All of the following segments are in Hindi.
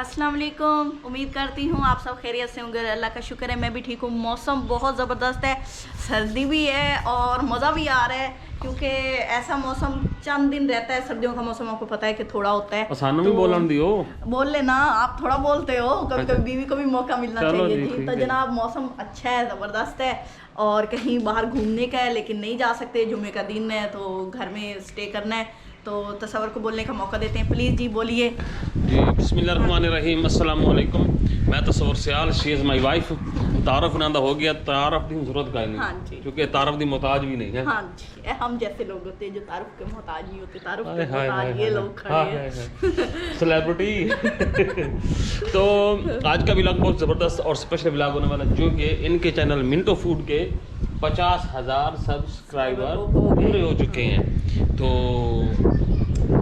अस्सलाम वालेकुम। उम्मीद करती हूँ आप सब खैरियत से होंगे। अल्लाह का शुक्र है मैं भी ठीक हूँ। मौसम बहुत ज़बरदस्त है, सर्दी भी है और मज़ा भी आ रहा है क्योंकि ऐसा मौसम चंद दिन रहता है। सर्दियों का मौसम आपको पता है कि थोड़ा होता है। आसानो तो भी बोलन दियो, बोल लेना, आप थोड़ा बोलते हो, कभी कभी बीवी को भी मौका मिलना चाहिए जी। तो है। जनाब मौसम अच्छा है, ज़बरदस्त है और कहीं बाहर घूमने का है लेकिन नहीं जा सकते, जुम्मे का दिन है तो घर में स्टे करना है। तो तसव्वुर को बोलने का मौका देते हैं। प्लीज़ जी बोलिए। जी बिस्मिल्लाहिर्रहमानिर्रहीम, अस्सलाम वालेकुम। मैं तसव्वुर सियाल, शी इज़ माई वाइफ। तारफ़ नादा हो गया, तारफ़ की ज़रूरत का नहीं। हाँ जी, क्योंकि तारफ़ की मोहताज भी नहीं है। हाँ जी, हम जैसे लोग होते हैं जो तारुफ के मोहताज नहीं होते, तारुफ हाय के हाय हाय मोहताज ये लोग खड़े हैं। सेलिब्रिटी। तो आज का व्लॉग बहुत ज़बरदस्त और स्पेशल व्लॉग होने वाला है, जो कि इनके चैनल मिंटो फूड के 50,000 सब्सक्राइबर पूरे हो चुके हैं। तो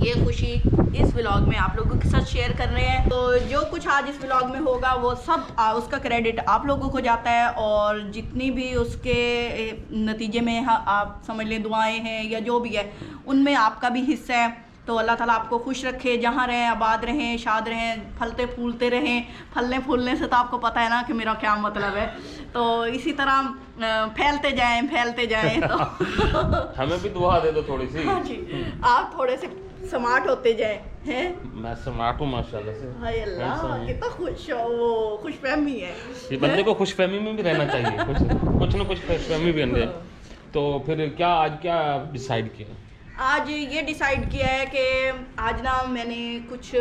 ये खुशी इस व्लॉग में आप लोगों के साथ शेयर कर रहे हैं। तो जो कुछ आज इस व्लॉग में होगा वो सब उसका क्रेडिट आप लोगों को जाता है और जितनी भी उसके नतीजे में आप समझ लें दुआएं हैं या जो भी है उनमें आपका भी हिस्सा है। तो अल्लाह ताला आपको खुश रखे, जहाँ रहें आबाद रहें, शाद रहें, फलते फूलते रहें। फलने फूलने से तो आपको पता है ना कि मेरा क्या मतलब है। तो इसी तरह फैलते जाएं तो हमें भी दुआ दे दो थोड़ी सी। हाँ जी, आप थोड़े से स्मार्ट होते जाएं हैं। मैं स्मार्ट हूँ माशाल्लाह से। हाय अल्लाह, कितना खुश हो, वो खुशफहमी है। ये बंदे को खुशफहमी में भी रहना चाहिए, कुछ ना कुछ खुशफहमी भी बन जाए। तो फिर क्या आज क्या डिसाइड किया? आज ये डिसाइड किया है कि आज ना मैंने कुछ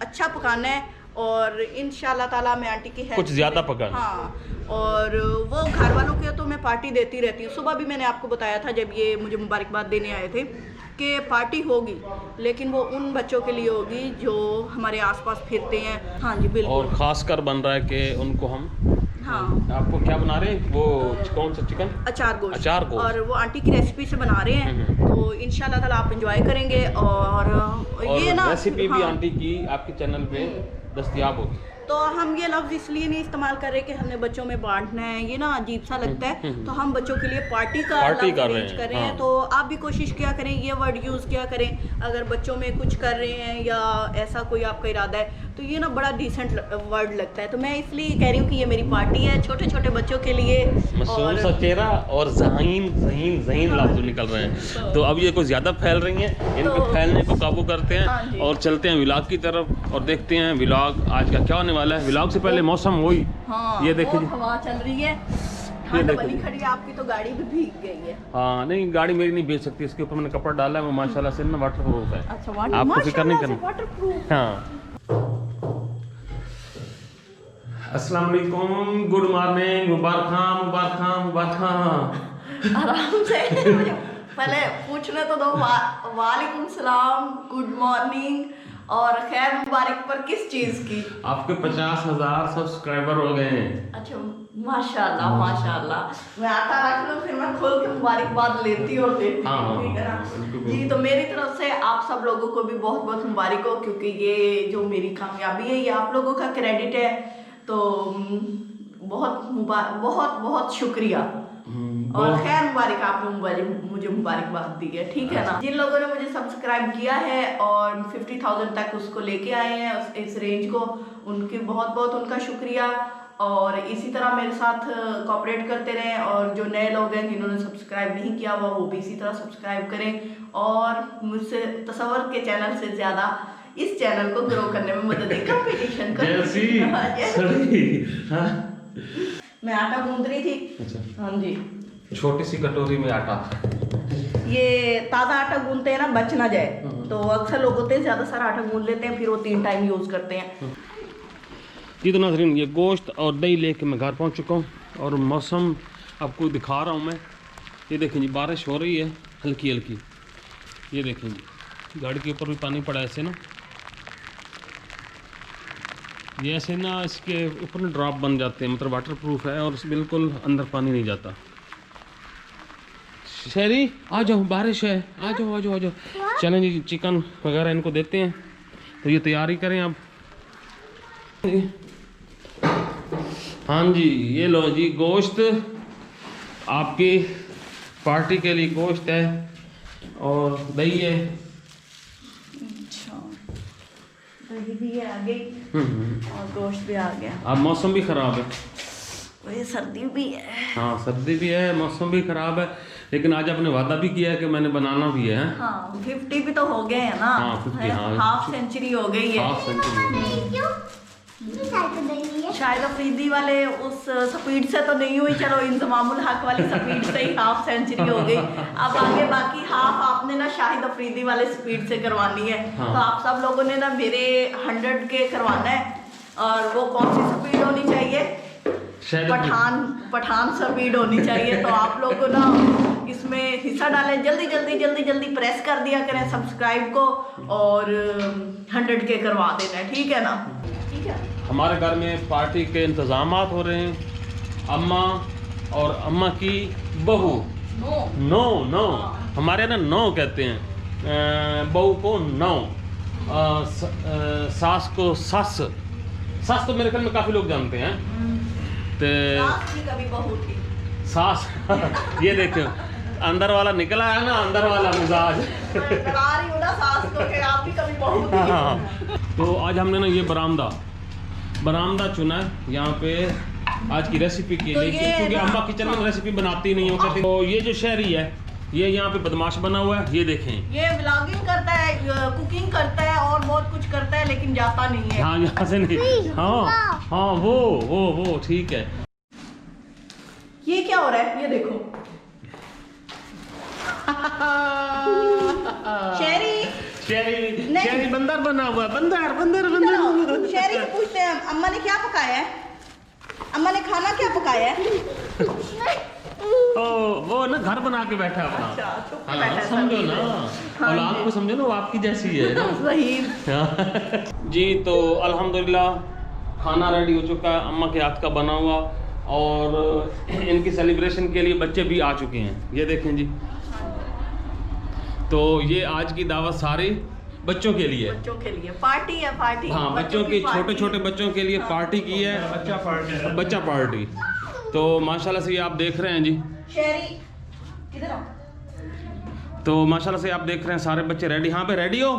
अच्छा पकाना है और इंशाल्लाह ताला मैं आंटी की कुछ ज़्यादा पकाना। हाँ, और वो घर वालों के तो मैं पार्टी देती रहती हूँ। सुबह भी मैंने आपको बताया था जब ये मुझे मुबारकबाद देने आए थे कि पार्टी होगी, लेकिन वो उन बच्चों के लिए होगी जो हमारे आसपास फिरते हैं। हाँ जी बिल्कुल। और ख़ास कर बन रहा है कि उनको हम हाँ, आपको क्या बना रहे हैं वो कौन सा चिकन अचार गोश्त, को और वो आंटी की रेसिपी से बना रहे हैं। तो इंशाल्लाह ताला आप एंजॉय करेंगे और ये ना रेसिपी भी हाँ, आंटी की आपके चैनल पे दस्तयाब होगी। तो हम ये लफ्ज़ इसलिए नहीं इस्तेमाल कर रहे कि हमने बच्चों में बांटना है, ये ना अजीब सा लगता है। तो हम बच्चों के लिए पार्टी का पार्टी लफ्ज़ कर रहे यूज़ हैं, कर रहे हैं। हाँ। तो आप भी कोशिश किया करें, ये वर्ड यूज़ किया करें अगर बच्चों में कुछ कर रहे हैं या ऐसा कोई आपका इरादा है तो ये ना बड़ा डिसेंट वर्ड लगता है। तो मैं इसलिए कह रही हूँ कि ये मेरी पार्टी है छोटे छोटे बच्चों के लिए। मासूम सा चेहरा और ज़हीन लफ्ज़ निकल रहे हैं। तो अब ये कुछ ज़्यादा फैल रही हैं, इनको फैलने को काबू करते हाँ जी। हैं और चलते हैं व्लॉग की तरफ और देखते हैं व्लॉग आज का क्या होने वाला है। व्लॉग से पहले मौसम वही, हाँ, ये देखिए, हवा चल रही है, ठंड बनी खड़ी है, आपकी तो गाड़ी भी भीग गई है। हाँ नहीं गाड़ी मेरी नहीं भेज सकती, इसके ऊपर मैंने कपड़ा डाला है, वो माशाल्लाह से ना वाटर प्रूफ है। अच्छा, आपको फिक्र नहीं करना। वाटरप्रूफ। हाँ, अस्सलाम वालेकुम, गुड मॉर्निंग, मुबारक आराम से मुझे पहले पूछने तो दो। वालेकुम सलाम, गुड मॉर्निंग और खैर मुबारक पर किस चीज़ की? आपके 50,000 सब्सक्राइबर हो गए हैं। अच्छा, माशाल्लाह माशाल्लाह। मैं आटा रख लूँ फिर मैं खोल के मुबारकबाद लेती हूँ। हाँ, ठीक है ना बिल्कुल। जी। तो मेरी तरफ से आप सब लोगों को भी बहुत बहुत मुबारक हो, क्योंकि ये जो मेरी कामयाबी है ये आप लोगों का क्रेडिट है। तो बहुत बहुत शुक्रिया और खैर मुबारक, आपने मुझे मुबारकबाद दी है। ठीक है ना। जिन लोगों ने मुझे सब्सक्राइब किया है और 50,000 तक उसको लेके आए हैं इस रेंज को, उनके बहुत बहुत उनका शुक्रिया। और इसी तरह मेरे साथ कोऑपरेट करते रहें और जो नए लोग हैं जिन्होंने सब्सक्राइब नहीं किया हुआ वो भी इसी तरह सब्सक्राइब करें और मुझसे तसव्वुर के चैनल से ज़्यादा इस चैनल को ग्रो करने में मदद दें। कंपटीशन मैं आटा गूंद रही थी। अच्छा। हाँ जी, छोटी सी कटोरी में आटा, ये ताज़ा आटा गूंदते हैं ना, बच ना जाए। तो अक्सर लोग होते हैं ज़्यादा सारा आटा गूंद लेते हैं फिर वो 3 टाइम यूज़ करते हैं। जी तो नाज़रीन, ये गोश्त और दही लेके मैं घर पहुंच चुका हूँ और मौसम आपको दिखा रहा हूँ मैं। ये देखें जी, बारिश हो रही है हल्की हल्की। ये देखें जी, गाड़ी के ऊपर भी पानी पड़ा है ऐसे ना, ये ऐसे ना इसके ऊपर ना ड्रॉप बन जाते हैं, मतलब वाटर प्रूफ है और बिल्कुल अंदर पानी नहीं जाता। शहरी आ जाओ, बारिश है, आ जाओ। चलें जी, चिकन वगैरह इनको देते हैं। तो ये तैयारी करें अब। हाँ जी, ये लो जी गोश्त, आपकी पार्टी के लिए गोश्त है और दही है। अच्छा, दही भी आ गई और गोश्त भी आ गया। अब मौसम भी ख़राब है, वही सर्दी भी है। हाँ सर्दी भी है, मौसम भी ख़राब है, लेकिन आज आपने वादा भी किया है कि मैंने बनाना भी है। हाँ 50 भी तो हो गए हैं ना। हाँ 50, हाँ हाफ सेंचुरी हो गई है। Half century. शायद अफरीदी वाले उस स्पीड से तो नहीं हुई, चलो इंजमामुल हक वाली स्पीड से ही हाफ सेंचुरी हो गई। अब आगे बाकी हाफ आपने ना शाहिद अफरीदी वाले स्पीड से करवानी है। हाँ। तो आप सब लोगों ने ना मेरे 100 के करवाना है। और वो कौन सी स्पीड होनी चाहिए? पठान स्पीड होनी चाहिए। तो आप लोग ना इसमें हिस्सा डालें, जल्दी प्रेस कर दिया करें सब्सक्राइब को और 100 के करवा देना है, ठीक है ना? ठीक है। हमारे घर में पार्टी के इंतज़ामात हो रहे हैं। अम्मा और अम्मा की बहू, नो हमारे ना नो कहते हैं, बहू को नो, सास को सस तो मेरे ख्याल में काफ़ी लोग जानते हैं। तो कभी बहू थी सास ये देखो अंदर वाला निकला है ना, अंदर वाला मिजाज। सास को कि आप भी कभी बहू थी। हाँ। तो आज हमने ना ये बरामदा चुना है यहाँ पे आज की रेसिपी के तो लिए, क्योंकि अम्मा किचन में रेसिपी बनाती नहीं हो कहती। तो ये जो शहरी है ये यहाँ पे बदमाश बना हुआ है, ये देखें। ये व्लॉगिंग करता है, कुकिंग करता है और बहुत कुछ करता है, लेकिन जाता नहीं है। हाँ यहाँ से नहीं। हाँ वो ठीक है। ये क्या हो रहा है? ये देखो शहरी बंदर बना हुआ, बंदर। शहरी से पूछते हैं अम्मा ने क्या पकाया है, अम्मा ने खाना क्या पकाया है? वो ना घर बना के बैठा अपना। अच्छा, चुप के हाँ, बैठा है समझो ना, हाँ और आपको समझो ना, वो आपकी जैसी है ना। सही जी। तो अल्हम्दुलिल्लाह खाना रेडी हो चुका है अम्मा के हाथ का बना हुआ, और इनकी सेलिब्रेशन के लिए बच्चे भी आ चुके हैं, ये देखें जी। तो ये आज की दावत सारी बच्चों के लिए, पार्टी है, पार्टी। हाँ बच्चों के, छोटे बच्चों के लिए पार्टी की है, बच्चा पार्टी। तो माशाल्लाह से ये आप देख रहे हैं जी, इधर आओ। तो माशाल्लाह से आप देख रहे हैं सारे बच्चे रेडी। हाँ पे रेडी हो?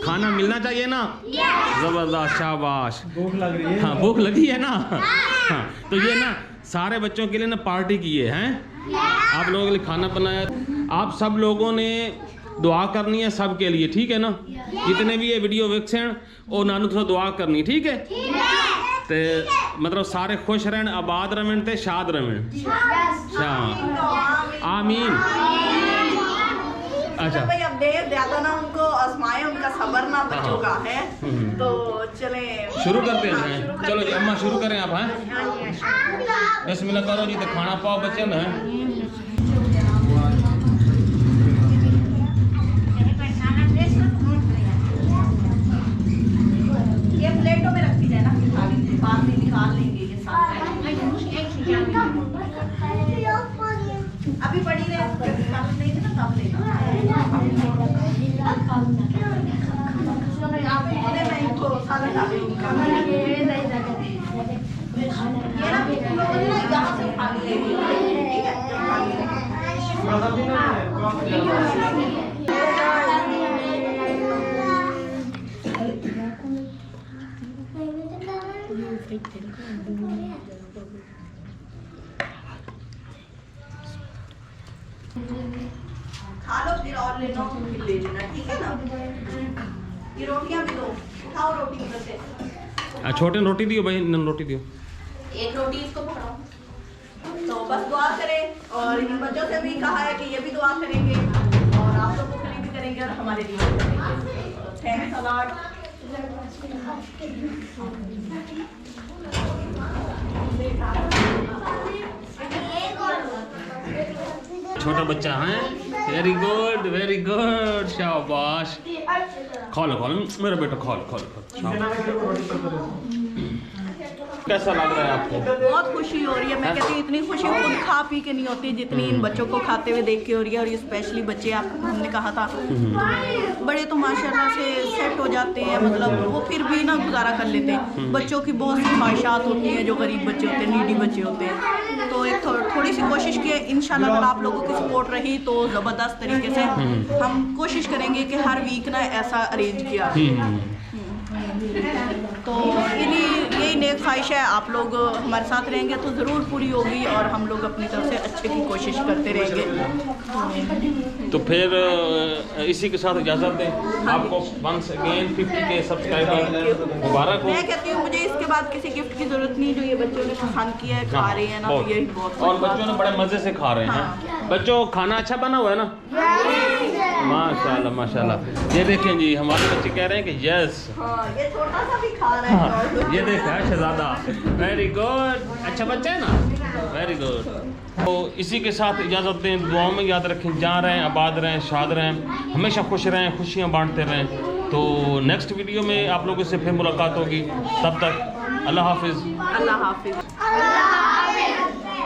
खाना मिलना चाहिए ना? जबरदस्त, शाबाश। भूख लग रही है। हाँ भूख लगी है ना। हाँ तो ये ना सारे बच्चों के लिए ना पार्टी की है, आप लोगों के लिए खाना बनाया। आप सब लोगों ने दुआ करनी है सबके लिए, ठीक है ना? जितने भी ये वीडियो वेक्सन और नानू थोड़ा दुआ करनी, ठीक है? ते मतलब सारे खुश रहन, आबाद रहन ते शाद रहन। आमीन। अच्छा भाई अब देर ज्यादा ना उनको आजमाए, उनका सब्र ना बच्चों का है। तो चले शुरू करते हैं। चलो जी अम्मा शुरू करें आप। हैं बिस्मिल्लाह करो जी, तो खाना पाओ बच्चे ना। ये प्लेटों में रखी जाए ना, बाद में निकाल लेंगे ये साथ। अभी पड़ी रहे नहीं थे ना, तब लेना। मैं इनको साथ डालूंगी। ये ना यहाँ से उठा लेंगे, ठीक है? खा लो फिर और ले लो, फिर ले लेना, ठीक है ना? ये रोटियां भी दो, उठाओ रोटी उधर से। छोटे रोटी दियो भाई, नन रोटी दियो। एक रोटी इसको पकड़ाओ। तो बस दुआ करें, और इन बच्चों से भी कहा है कि ये भी दुआ करेंगे और आप लोगों के लिए भी करेंगे और हमारे लिए भी करेंगे। Thanks a lot. छोटा बच्चा है, वेरी गुड, शाबाश। खा लो मेरा बेटा, खा लो। कैसा लग रहा है आपको? बहुत खुशी हो रही है। मैं कहती हूँ इतनी खुशी खुद खा पी के नहीं होती जितनी इन बच्चों को खाते हुए देख के हो रही है। और ये स्पेशली बच्चे, आप हमने कहा था बड़े तो माशाल्लाह से सेट हो जाते हैं, मतलब वो फिर भी ना गुजारा कर लेते हैं। बच्चों की बहुत सी ख्वाहिशात होती हैं, जो गरीब बच्चे होते हैं, नीडी बच्चे होते हैं। तो एक थोड़ी सी कोशिश की, इंशाल्लाह अगर आप लोगों की सपोर्ट रही तो ज़बरदस्त तरीके से हम कोशिश करेंगे कि हर वीक ना ऐसा अरेंज किया। तो यही नेक ख्वाहिश है, आप लोग हमारे साथ रहेंगे तो ज़रूर पूरी होगी और हम लोग अपनी तरफ से अच्छे की कोशिश करते रहेंगे। तो फिर इसी के साथ इजाज़त दें आपको। वंस अगेन 50K सब्सक्राइबर मुबारक हो। मैं कहती हूँ मुझे इसके बाद किसी गिफ्ट की ज़रूरत नहीं, जो ये बच्चों ने पसंद किया है, खा रहे हैं ना, तो यही बहुत। और बच्चों ने बड़े मज़े से खा रहे हैं। बच्चों खाना अच्छा बना हुआ है ना? माशाल्लाह माशाल्लाह। ये देखें जी, हमारे बच्चे कह रहे हैं कि यस। ये छोटा सा भी खा रहा है। ये देखा शहजादा, वेरी गुड, अच्छा बच्चा है ना, वेरी गुड। तो इसी के साथ इजाज़त दें, दुआओं में याद रखें, जहाँ रहें आबाद रहें, शाद रहें, हमेशा खुश रहें, खुशियाँ बांटते रहें। तो नेक्स्ट वीडियो में आप लोगों से फिर मुलाकात होगी, तब तक अल्लाह हाफिज़। अल्लाह हाफिज़।